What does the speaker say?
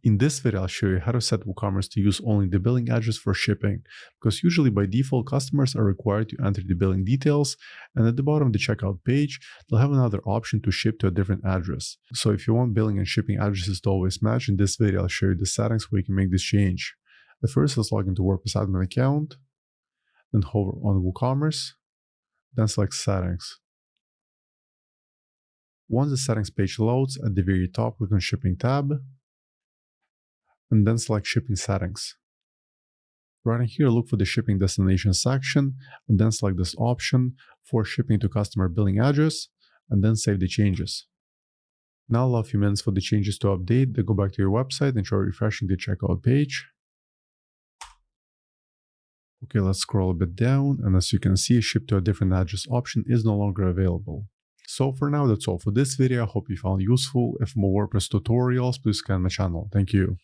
In this video, I'll show you how to set WooCommerce to use only the billing address for shipping, because usually by default, customers are required to enter the billing details, and at the bottom of the checkout page, they'll have another option to ship to a different address. So if you want billing and shipping addresses to always match, in this video, I'll show you the settings where you can make this change. At first, let's log into WordPress admin account, then hover on WooCommerce, then select Settings. Once the settings page loads, at the very top, click on Shipping tab, and then select Shipping Settings. Right in here, look for the Shipping Destination section, and then select this option for shipping to customer billing address, and then save the changes. Now allow a few minutes for the changes to update, then go back to your website and try refreshing the checkout page. Okay, let's scroll a bit down, and as you can see, Ship to a different address option is no longer available. So for now, that's all for this video. I hope you found it useful. If more WordPress tutorials, please scan my channel. Thank you.